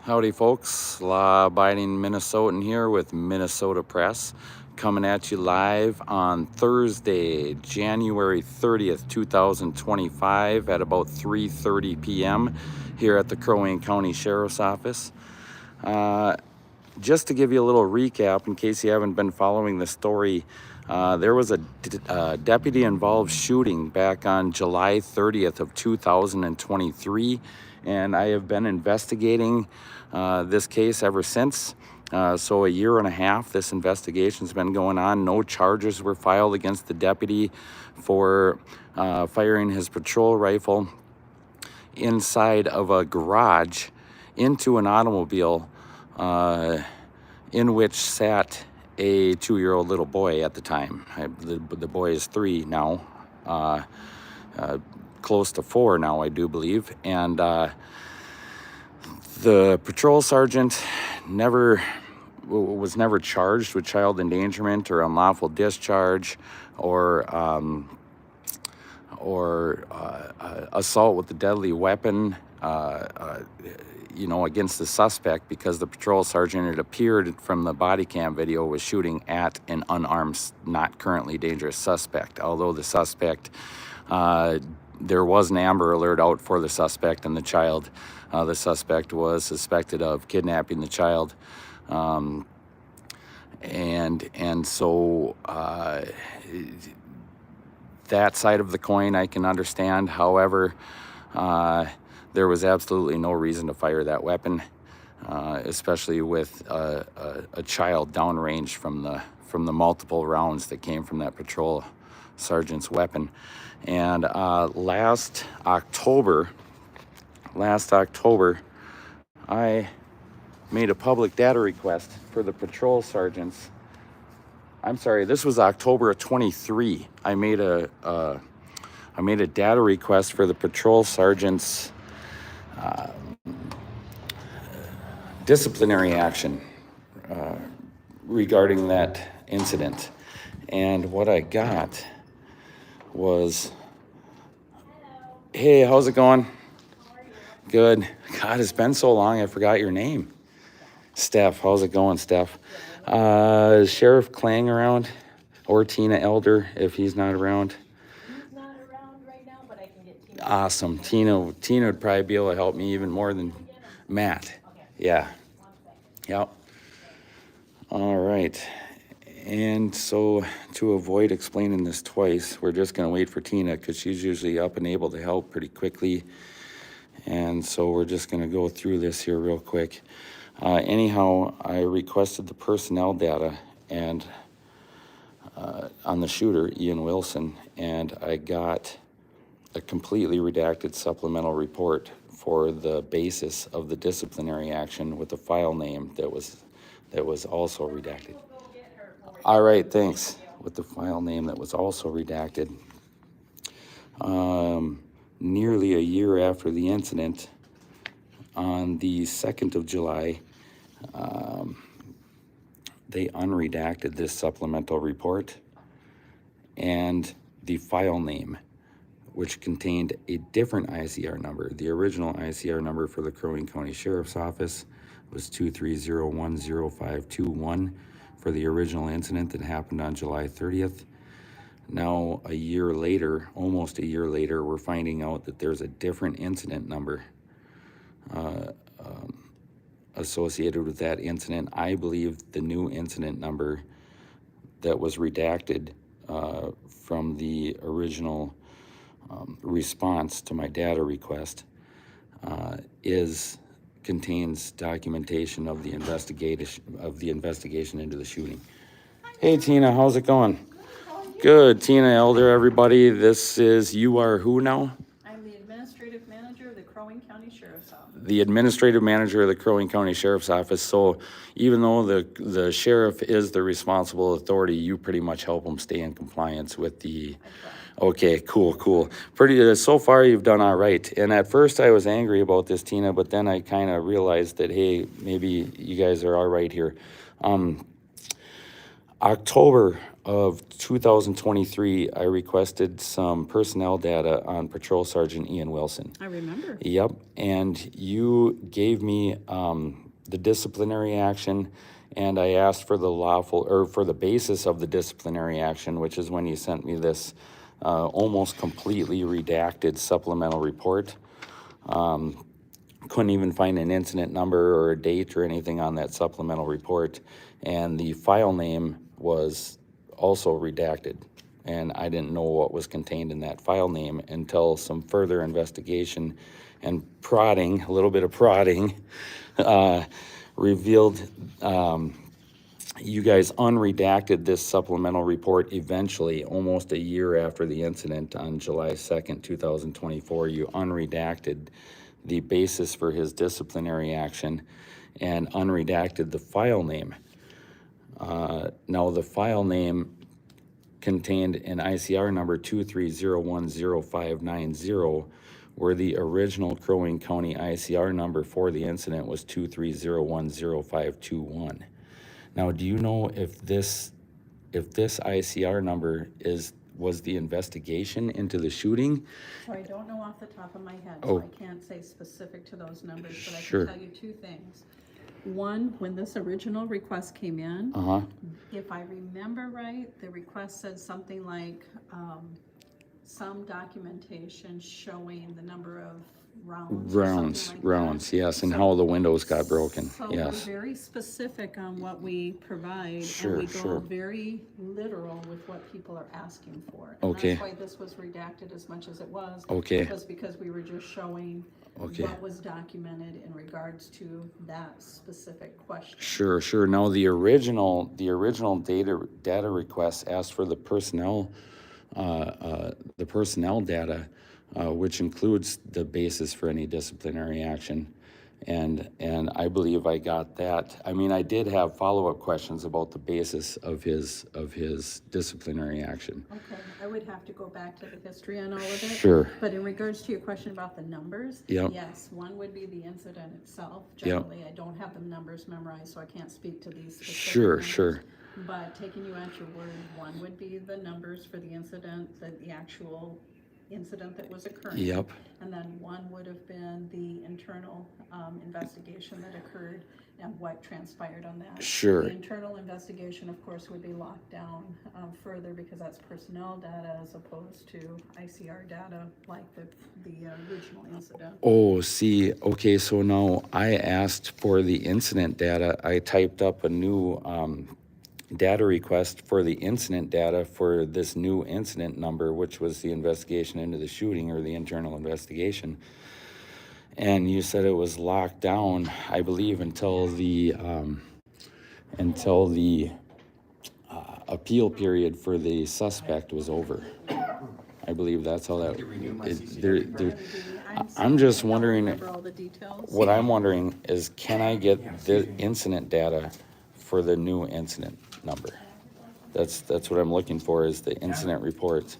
Howdy folks, law-abiding Minnesotan here with Minnesota Press, coming at you live on Thursday, January 30th, 2025 at about 3:30 p.m. here at the Crow Wing County Sheriff's Office. Just to give you a little recap in case you haven't been following the story, there was a deputy-involved shooting back on July 30th of 2023, and I have been investigating this case ever since. So a year and a half this investigation's been going on. No charges were filed against the deputy for firing his patrol rifle inside of a garage into an automobile in which sat a 2-year-old little boy at the time. The boy is 3 now, close to 4 now, I do believe. And the patrol sergeant was never charged with child endangerment or unlawful discharge or assault with a deadly weapon, against the suspect, because the patrol sergeant, it appeared from the body cam video, was shooting at an unarmed, not currently dangerous suspect. Although the suspect, there was an Amber Alert out for the suspect and the child. The suspect was suspected of kidnapping the child. And so that side of the coin I can understand. However, there was absolutely no reason to fire that weapon, especially with a child downrange from the multiple rounds that came from that patrol sergeant's weapon. And last October, I made a public data request for the patrol sergeants. I'm sorry, this was October of 23. I made a data request for the patrol sergeants' disciplinary action regarding that incident. And what I got was, hey, how's it going? Good. God, it's been so long, I forgot your name. Steph, how's it going, Steph? Is Sheriff Klang around? Or Tina Elder, if he's not around? He's not around right now, but I can get Tina. Awesome. Tina would probably be able to help me even more than Matt. Okay. Yeah. Yep. All right. And so to avoid explaining this twice, we're just going to wait for Tina because she's usually up and able to help pretty quickly. And so we're just going to go through this here real quick. Anyhow, I requested the personnel data and on the shooter, Ian Wilson, and I got a completely redacted supplemental report for the basis of the disciplinary action with the file name that was also redacted. All right, thanks. With the file name that was also redacted. Nearly a year after the incident, on the 2nd of July, they unredacted this supplemental report and the file name, which contained a different ICR number. The original ICR number for the Crow Wing County Sheriff's Office was 2301051 for the original incident that happened on July 30th. Now, a year later, almost a year later, we're finding out that there's a different incident number associated with that incident. I believe the new incident number that was redacted from the original response to my data request contains documentation of the investigation into the shooting. Hey Tina, how's it going? Good. Tina Elder, everybody. This is, you are who now? I'm the administrative manager of the Crow Wing County Sheriff's Office. The administrative manager of the Crow Wing County Sheriff's Office. So even though the sheriff is the responsible authority, you pretty much help them stay in compliance with the... Okay, cool. Pretty, so far you've done all right. And at first I was angry about this, Tina, but then I kind of realized that, hey, maybe you guys are all right here. October of 2023, I requested some personnel data on Patrol Sergeant Ian Wilson. I remember. Yep, and you gave me the disciplinary action, and I asked for the lawful, or for the basis of the disciplinary action, which is when you sent me this almost completely redacted supplemental report. Couldn't even find an incident number or a date or anything on that supplemental report, and the file name was also redacted, and I didn't know what was contained in that file name until some further investigation and prodding, a little bit of prodding, revealed you guys unredacted this supplemental report eventually, almost a year after the incident on July 2nd, 2024. You unredacted the basis for his disciplinary action and unredacted the file name. Now, the file name contained an ICR number 230100590, where the original Crow Wing County ICR number for the incident was 230100521. Now, do you know if this ICR number was the investigation into the shooting? So I don't know off the top of my head, Oh. so I can't say specific to those numbers, but I Sure. can tell you two things. One, when this original request came in, if I remember right, the request said something like, some documentation showing the number of rounds. or something like that. Rounds, yes, and So- how the windows got broken, So yes. we're very specific on what we provide, Sure, and we sure. go very literal with what people are asking for. Okay. And that's why this was redacted as much as it was. Okay. Was because we were just showing Okay. what was documented in regards to that specific question. Sure. Now, the original data request asked for the personnel data, which includes the basis for any disciplinary action, and I believe I got that. I mean, I did have follow-up questions about the basis of his disciplinary action. Okay, I would have to go back to the history on all of it. Sure. But in regards to your question about the numbers, Yep. yes, one would be the incident itself. Yep. Generally, I don't have the numbers memorized, so I can't speak to these specific Sure. numbers. But taking you at your word, one would be the numbers for the incident, the actual incident that was occurring. Yep. And then one would have been the internal investigation that occurred and what transpired on that. Sure. The internal investigation, of course, would be locked down further because that's personnel data as opposed to ICR data like the original incident. Oh, see, okay, so now I asked for the incident data. I typed up a new data request for the incident data for this new incident number, which was the investigation into the shooting or the internal investigation. And you said it was locked down, I believe, until the appeal period for the suspect was over. I believe that's how that. I'm just wondering. Remember all the details? What I'm wondering is, can I get the incident data for the new incident number? That's what I'm looking for, is the incident reports,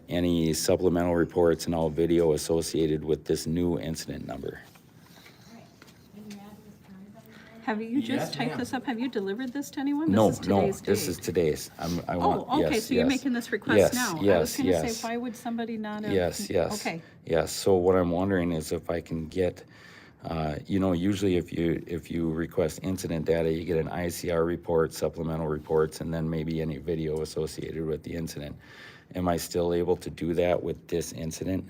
any supplemental reports and all video associated with this new incident number. Have you just typed this up? Have you delivered this to anyone? No, This is today's this date. is today's. I want, Oh, okay, yes, so you're yes. making this request Yes, now. I was yes, gonna yes. say, why would somebody not have? Yes. Okay, Yes, so what I'm wondering is if I can get, usually if you request incident data, you get an ICR report, supplemental reports, and then maybe any video associated with the incident. Am I still able to do that with this incident?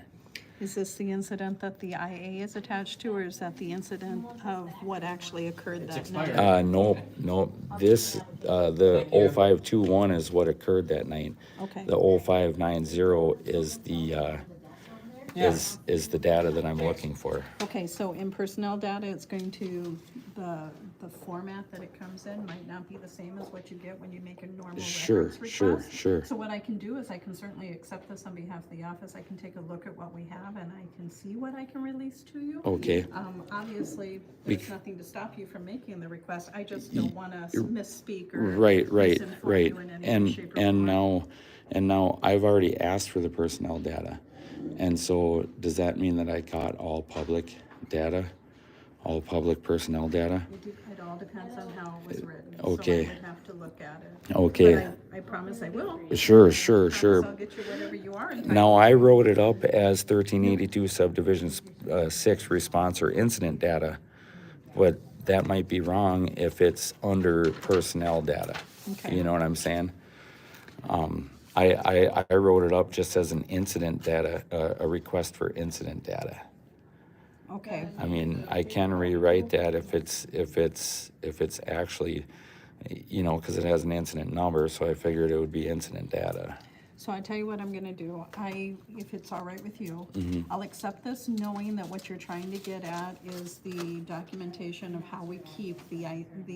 is this the incident that the IA is attached to, or is that the incident of what actually occurred that night? No, this, the 0521 is what occurred that night. Okay. The 0590 is the, is the data that I'm looking for. Okay, so in personnel data, it's going to, the format that it comes in might not be the same as what you get when you make a normal Sure, records sure, request. sure. So what I can do is I can certainly accept this on behalf of the office. I can take a look at what we have and I can see what I can release to you. Okay. Obviously, there's nothing to stop you from making the request. I just don't want to misspeak or Right. misinform you in any way, shape, or form. And now I've already asked for the personnel data. And so does that mean that I got all public data, all public personnel data? It all all depends on how it was written. Okay. So I would have to look at it. Okay. But I promise I will. Sure, I sure, promise sure. I'll get you whatever you are entitled. Now, I wrote it up as 1382 subdivision 6 response or incident data, but that might be wrong if it's under personnel data. Okay. You know what I'm saying? I wrote it up just as an incident data, a request for incident data. Okay. I mean, I can rewrite that if it's actually, you know, because it has an incident number, so I figured it would be incident data. So I tell you what I'm gonna do. If it's all right with you, Mm-hmm. I'll accept this knowing that what you're trying to get at is the documentation of how we keep the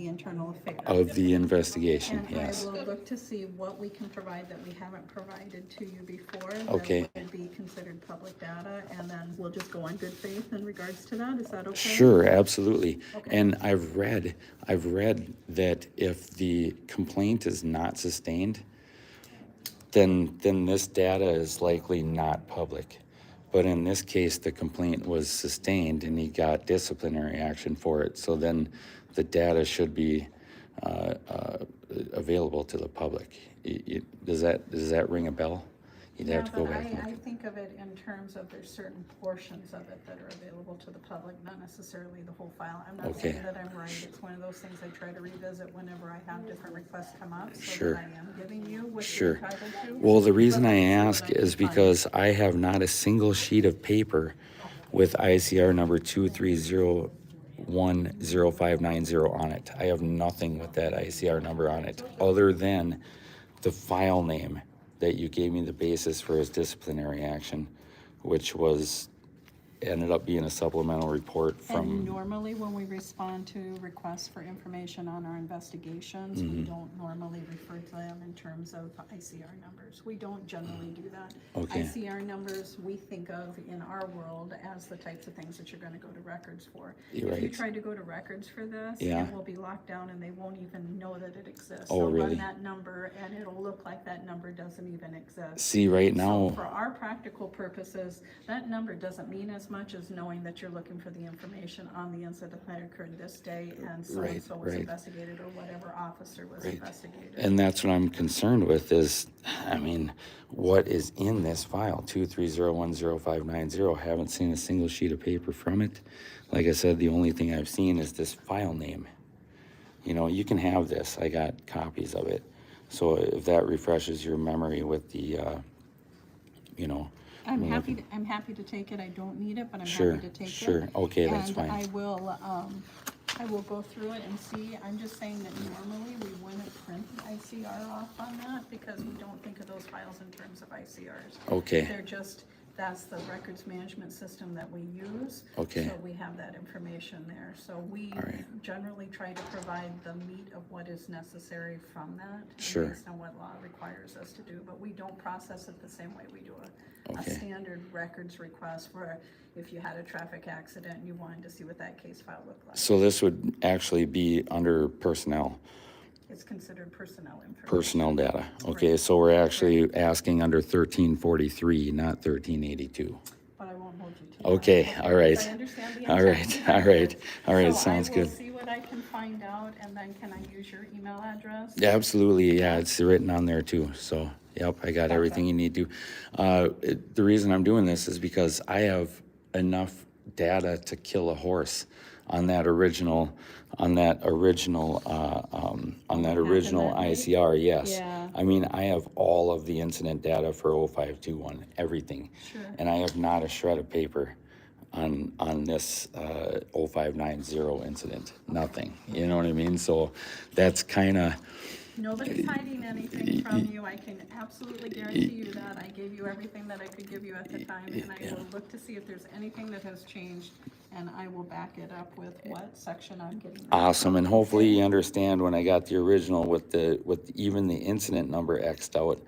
internal affairs. Of the investigation, And yes. I will look to see what we can provide that we haven't provided to you before. Okay. That would be considered public data, and then we'll just go on good faith in regards to that. Is that okay? Sure, absolutely. Okay. And I've read that if the complaint is not sustained, then this data is likely not public. But in this case, the complaint was sustained and he got disciplinary action for it. So then the data should be available to the public. Does that ring a bell? You'd have to go back and look. I think of it in terms of there's certain portions of it that are available to the public, not necessarily the whole file. I'm not Okay. saying that I'm right. It's one of those things I try to revisit whenever I have different requests come up, so Sure. that I am giving you what Sure. you're entitled to. Well, the reason But I let's see what ask can is find. because I have not a single sheet of paper with ICR number 2301059 on it. I have nothing with that ICR number on it, other than the file name that you gave me the basis for his disciplinary action, which ended up being a supplemental report And from, normally when we respond to requests for information on our investigations, Mm-hmm. we don't normally refer to them in terms of ICR numbers. We don't generally do that. Okay. ICR numbers, we think of in our world as the types of things that you're gonna go to records for. You're If you right. try to go to records for this, Yeah. it will be locked down and they won't even know that it exists. Oh, They'll really? run that number and it'll look like that number doesn't even exist. see, right So now, for our practical purposes, that number doesn't mean as much as knowing that you're looking for the information on the incident that occurred this day and so-and-so was Right. investigated or whatever officer was Right. investigated. and that's what I'm concerned with is, I mean, what is in this file, 2301059? Haven't seen a single sheet of paper from it. Like I said, the only thing I've seen is this file name. You know, you can have this. I got copies of it. So if that refreshes your memory with the, you know. I'm happy to take it. I don't need it, but I'm Sure, happy to take it. sure. Okay, that's fine. And I will go through it and see. I'm just saying that normally we wouldn't print the ICR off on that because we don't think of those files in terms of ICRs. Okay. They're just, that's the records management system that we use. Okay. So we have that information there. So we All right. generally try to provide the meat of what is necessary from that. Sure. Based on what law requires us to do, but we don't process it the same way we do a Okay. standard records request for if you had a traffic accident and you wanted to see what that case file looked like. So this would actually be under personnel It's considered personnel information. data. Okay, so we're actually asking under 1343, not 1382. But I won't hold you to that. Okay, all right. I understand the All right, intent all behind right, it. all right, So sounds I good. will see what I can find out, and then can I use your email address? Yeah, absolutely, yeah, it's written on there too, so, yep, I got everything you need to. The reason I'm doing this is because I have enough data to kill a horse on that original ICR, yes. Yeah. I mean, I have all of the incident data for 0521, everything. Sure. And I have not a shred of paper on this 0590 incident, nothing, you know what I mean? So that's kind of, Nobody's hiding anything from you. I can absolutely guarantee you that. I gave you everything that I could give you at the time, and I will look to see if there's anything that has changed, and I will back it up with what section I'm getting. awesome, and hopefully you understand when I got the original with even the incident number X'd out,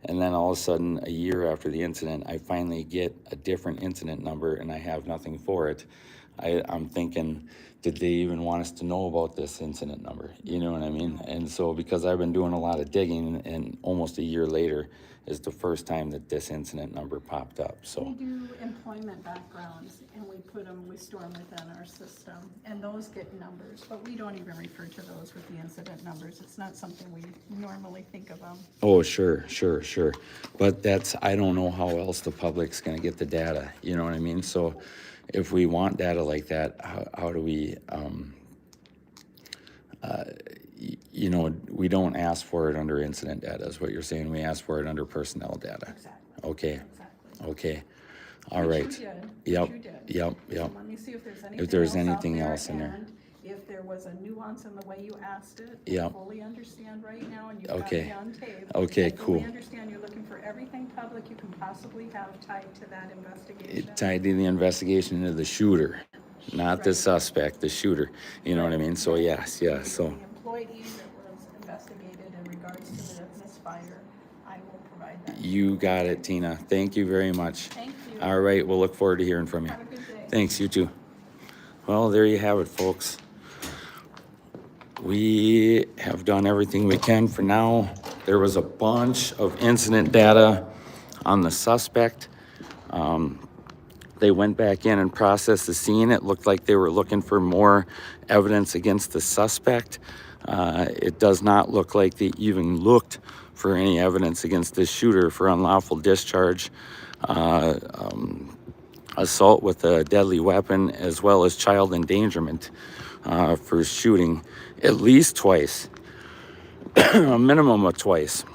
and then all of a sudden, a year after the incident, I finally get a different incident number and I have nothing for it. I'm thinking, did they even want us to know about this incident number? You know what I mean? And so because I've been doing a lot of digging, and almost a year later is the first time that this incident number popped up. We So, do employment backgrounds, and we store them within our system, and those get numbers, but we don't even refer to those with the incident numbers. It's not something we normally think of them. oh, sure. But I don't know how else the public's gonna get the data, you know what I mean? So if we want data like that, how do we, you know, we don't ask for it under incident data is what you're saying. We ask for it under personnel data. Exactly. Okay, Exactly. okay, all Which right. you did. Yep, Which you did. yep. So let me see if there's anything If there's else out anything there, else in there. and if there was a nuance in the way you asked it. Yep. I fully understand right now, and you've got Okay. me on tape. Okay, I fully cool. understand you're looking for everything public you can possibly have tied to that investigation. It tied to the investigation into the shooter, not the Right. suspect, the shooter. You know what I mean? So yes, yeah, so, The employee that was investigated in regards to the misfire, I will provide that. you got it, Tina. Thank you very much. Thank you. All right, we'll look forward to hearing from you. Have a good day. Thanks, you too. Well, there you have it, folks. We have done everything we can for now. There was a bunch of incident data on the suspect. They went back in and processed the scene. It looked like they were looking for more evidence against the suspect. It does not look like they even looked for any evidence against this shooter for unlawful discharge, assault with a deadly weapon, as well as child endangerment for shooting at least twice, a minimum of twice,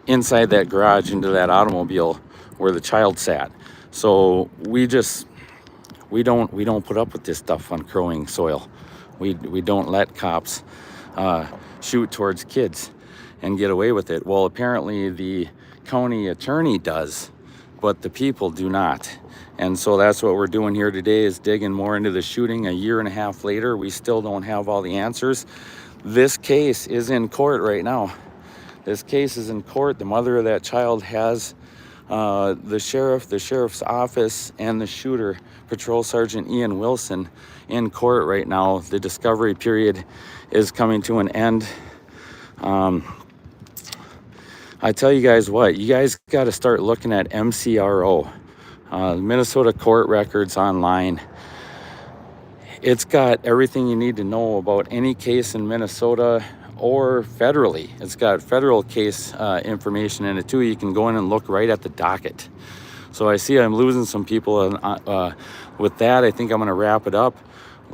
inside that garage into that automobile where the child sat. So we don't put up with this stuff on Crow Wing soil. We don't let cops shoot towards kids and get away with it. Well, apparently the county attorney does, but the people do not. And so that's what we're doing here today, is digging more into the shooting. A year and a half later, we still don't have all the answers. This case is in court right now. This case is in court. The mother of that child has the sheriff's office, and the shooter, Patrol Sergeant Ian Wilson, in court right now. The discovery period is coming to an end. I tell you guys what, you guys got to start looking at MCRO, Minnesota Court Records online. It's got everything you need to know about any case in Minnesota or federally. It's got federal case information in it too. You can go in and look right at the docket. So I see I'm losing some people. With that, I think I'm going to wrap it up.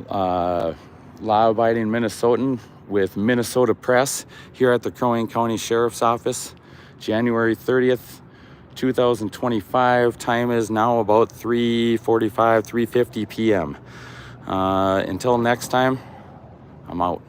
Law-abiding Minnesotan with Minnesota Press here at the Crow Wing County Sheriff's Office, January 30th, 2025. Time is now about 3:45, 3:50 p.m. Until next time, I'm out.